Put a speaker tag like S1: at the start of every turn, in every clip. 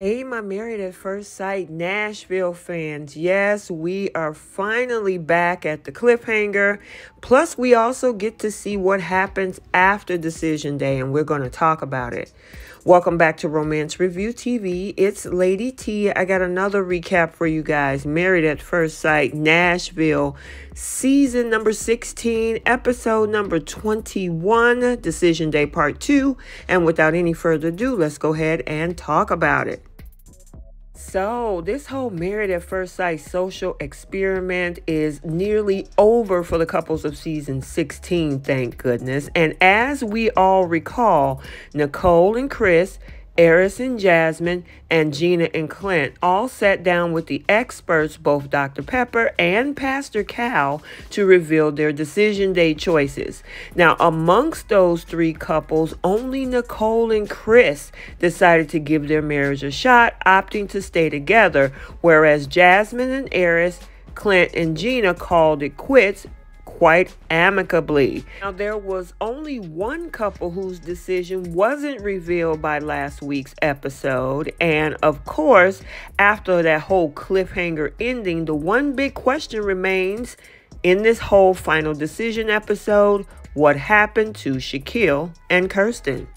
S1: Hey, my Married at First Sight Nashville fans. Yes, we are finally back at the cliffhanger. Plus, we also get to see what happens after Decision Day, and we're going to talk about it. Welcome back to Romance Review TV. It's Lady T. I got another recap for you guys. Married at First Sight Nashville, season number 16, episode number 21, Decision Day Part 2. And without any further ado, let's go ahead and talk about it. So, this whole Married at First Sight social experiment is nearly over for the couples of season 16, thank goodness. And as we all recall, Nicole and Chris, Eris and Jasmine, and Gina and Clint all sat down with the experts, both Dr. Pepper and Pastor Cal, to reveal their Decision Day choices. Now, amongst those three couples, only Nicole and Chris decided to give their marriage a shot, opting to stay together, whereas Jasmine and Eris, Clint and Gina called it quits quite amicably. Now, there was only one couple whose decision wasn't revealed by last week's episode. And of course, after that whole cliffhanger ending, the one big question remains in this whole final decision episode: what happened to Shaquille and Kirsten?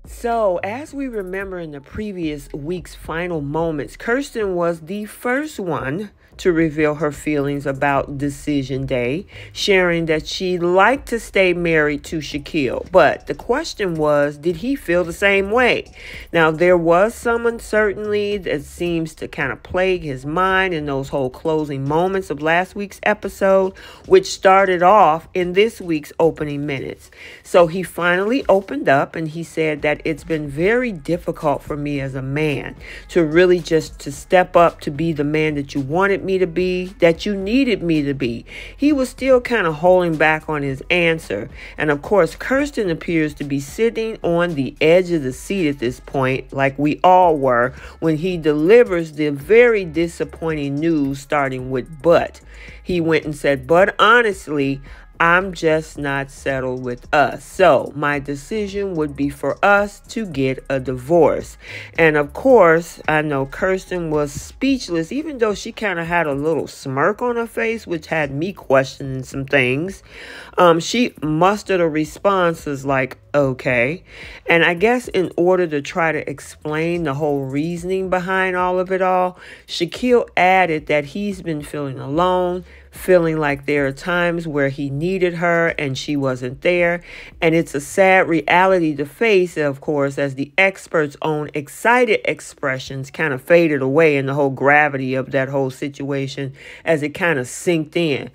S1: So, as we remember in the previous week's final moments, Kirsten was the first one to reveal her feelings about Decision Day, sharing that she'd like to stay married to Shaquille. But the question was, did he feel the same way? Now, there was some uncertainty that seems to kind of plague his mind in those whole closing moments of last week's episode, which started off in this week's opening minutes. So he finally opened up and he said that it's been very difficult for me as a man to really just to step up to be the man that you wanted me to be, that you needed me to be. He was still kind of holding back on his answer. And of course, Kirsten appears to be sitting on the edge of the seat at this point, like we all were, when he delivers the very disappointing news, starting with "but." He went and said, "But honestly, I'm just not settled with us. So my decision would be for us to get a divorce." And of course, I know Kirsten was speechless, even though she kind of had a little smirk on her face, which had me questioning some things. She mustered a response as like, okay. And I guess in order to try to explain the whole reasoning behind all of it all, Shaquille added that he's been feeling alone, feeling like there are times where he needed her and she wasn't there. And it's a sad reality to face, of course, as the experts' own excited expressions kind of faded away in the whole gravity of that whole situation as it kind of sinked in.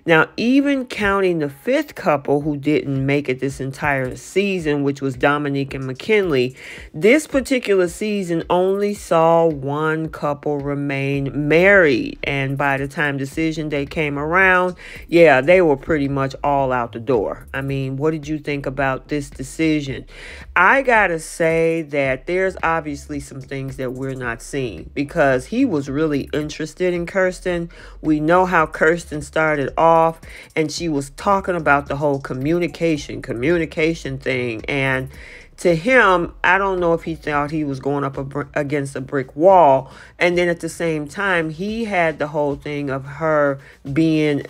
S1: Now, even counting the fifth couple who didn't make it this entire season, which was Dominique and McKinley, this particular season only saw one couple remain married. And by the time Decision Day came around, yeah, they were pretty much all out the door. I mean, what did you think about this decision? I gotta say that there's obviously some things that we're not seeing, because he was really interested in Kirsten. We know how Kirsten started off, and she was talking about the whole communication thing. And to him, I don't know if he thought he was going up against a brick wall. And then at the same time, he had the whole thing of her being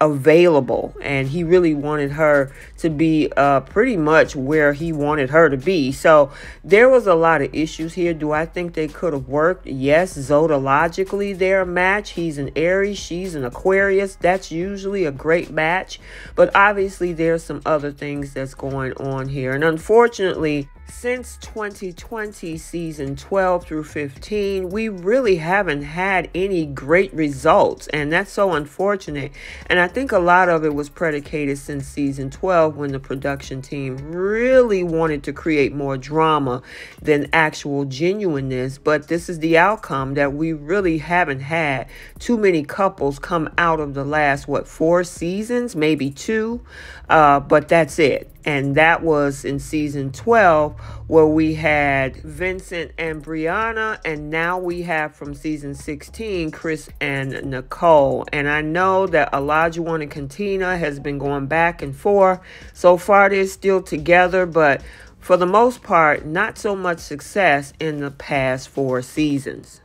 S1: available, and he really wanted her to be pretty much where he wanted her to be. So there was a lot of issues here. Do I think they could have worked? Yes, zodologically they're a match. He's an Aries, she's an Aquarius. That's usually a great match, but obviously there's some other things that's going on here. And unfortunately, since 2020 season 12 through 15, we really haven't had any great results, and that's so unfortunate. And I think a lot of it was predicated since season 12, when the production team really wanted to create more drama than actual genuineness. But this is the outcome, that we really haven't had too many couples come out of the last, 4 seasons, maybe 2, but that's it. And that was in season 12, where we had Vincent and Brianna. And now we have from season 16, Chris and Nicole. And I know that Olajuwon and Katina has been going back and forth. So far, they're still together, but for the most part, not so much success in the past 4 seasons.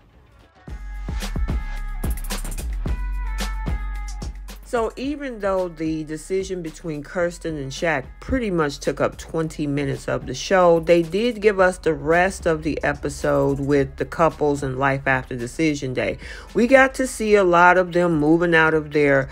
S1: So even though the decision between Kirsten and Shaq pretty much took up 20 minutes of the show, they did give us the rest of the episode with the couples and life after decision day. We got to see a lot of them moving out of their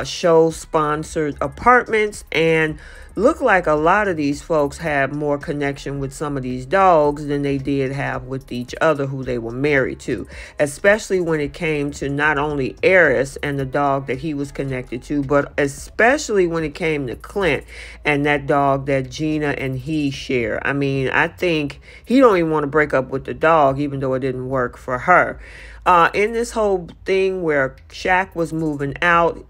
S1: show-sponsored apartments, and look like a lot of these folks had more connection with some of these dogs than they did have with each other who they were married to, especially when it came to not only Eris and the dog that he was connected to, but especially when it came to Clint and that dog that Gina and he share. I mean, I think he don't even want to break up with the dog, even though it didn't work for her. In this whole thing where Shaq was moving out,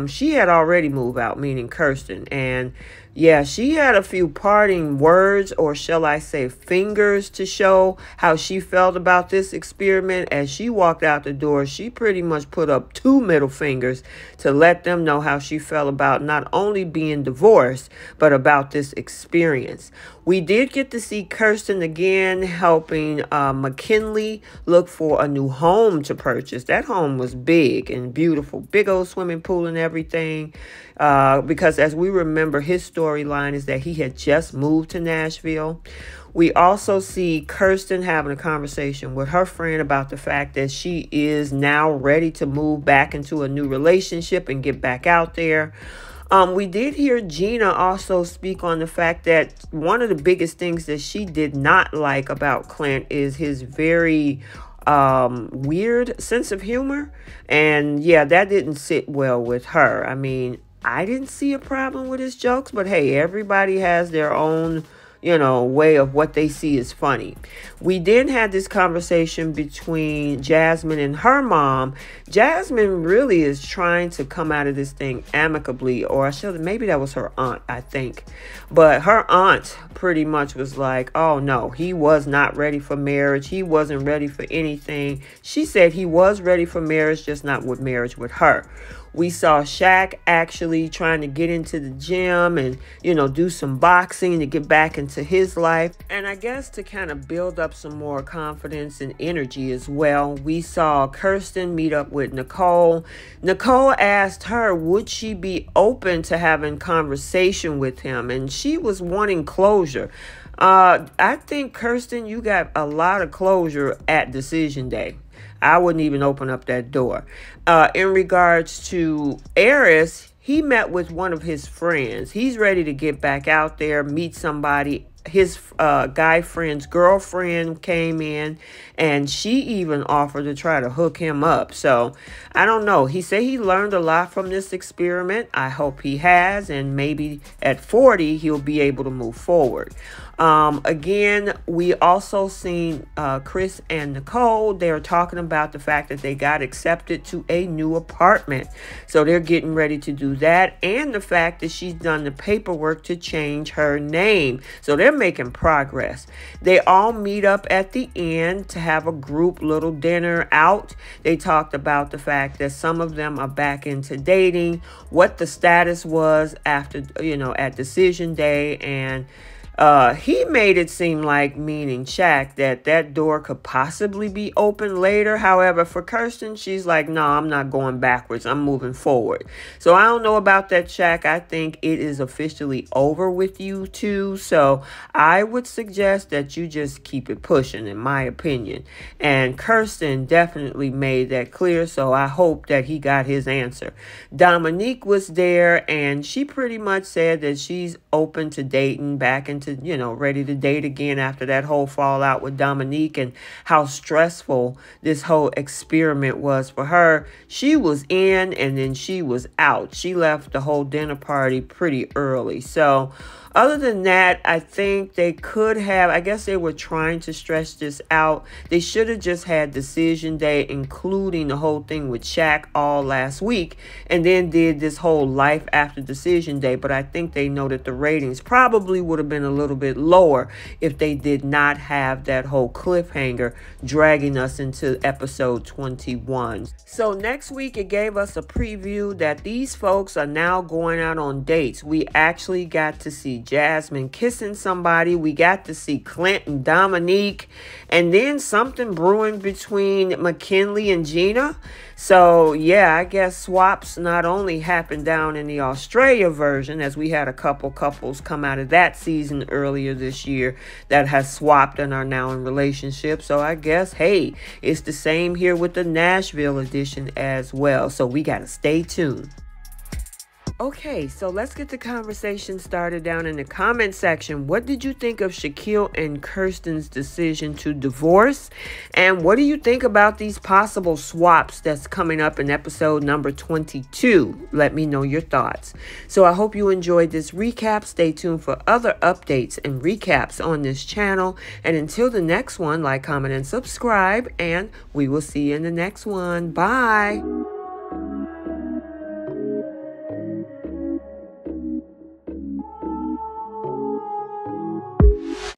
S1: she had already moved out, meaning Kirsten. And yeah, she had a few parting words, or shall I say fingers, to show how she felt about this experiment. As she walked out the door, she pretty much put up 2 middle fingers to let them know how she felt about not only being divorced, but about this experience. We did get to see Kirsten again helping McKinley look for a new home to purchase. That home was big and beautiful, big old swimming pool and everything. Because as we remember, his storyline is that he had just moved to Nashville. We also see Kirsten having a conversation with her friend about the fact that she is now ready to move back into a new relationship and get back out there. We did hear Gina also speak on the fact that one of the biggest things that she did not like about Clint is his very weird sense of humor. And yeah, that didn't sit well with her. I mean, I didn't see a problem with his jokes, but hey, everybody has their own, way of what they see as funny. We then had this conversation between Jasmine and her mom. Jasmine really is trying to come out of this thing amicably, or maybe that was her aunt, I think. But her aunt pretty much was like, oh no, he was not ready for marriage. He wasn't ready for anything. She said he was ready for marriage, just not with marriage with her. We saw Shaq actually trying to get into the gym and, do some boxing to get back into his life. And I guess to kind of build up some more confidence and energy as well, we saw Kirsten meet up with Nicole. Nicole asked her, would she be open to having conversation with him? And she was wanting closure. I think, Kirsten, you got a lot of closure at decision day. I wouldn't even open up that door. In regards to Eris, he met with one of his friends. He's ready to get back out there, meet somebody. His guy friend's girlfriend came in, and she even offered to try to hook him up. So I don't know. He said he learned a lot from this experiment. I hope he has, and maybe at 40 he'll be able to move forward. Again, we also seen Chris and Nicole. They're talking about the fact that they got accepted to a new apartment. So they're getting ready to do that, and the fact that she's done the paperwork to change her name. So they're making progress. They all meet up at the end to have a group little dinner out. They talked about the fact that some of them are back into dating, what the status was after, at decision day, and he made it seem like, meaning Shaq, that door could possibly be open later. However, for Kirsten, she's like, no, I'm not going backwards. I'm moving forward. So I don't know about that, Shaq. I think it is officially over with you two. So I would suggest that you just keep it pushing, in my opinion. And Kirsten definitely made that clear. So I hope that he got his answer. Dominique was there, and she pretty much said that she's open to dating back into, ready to date again after that whole fallout with Dominique and how stressful this whole experiment was for her. She was in and then she was out. She left the whole dinner party pretty early. So Other than that, I think they could have, I guess they were trying to stretch this out. They should have just had decision day, including the whole thing with Shaq all last week, and then did this whole life after decision day. But I think they know that the ratings probably would have been a little bit lower if they did not have that whole cliffhanger dragging us into episode 21. So next week, it gave us a preview that these folks are now going out on dates. We actually got to see Jasmine kissing somebody. We got to see Clint and Dominique, and then something brewing between McKinley and Gina. So yeah, I guess swaps not only happened down in the Australia version, as we had a couple couples come out of that season earlier this year that has swapped and are now in relationships. So I guess, hey, it's the same here with the Nashville edition as well. So we got to stay tuned. Okay, so let's get the conversation started down in the comment section. What did you think of Shaquille and Kirsten's decision to divorce? And what do you think about these possible swaps that's coming up in episode number 22? Let me know your thoughts. So I hope you enjoyed this recap. Stay tuned for other updates and recaps on this channel. And until the next one, like, comment, and subscribe. And we will see you in the next one. Bye.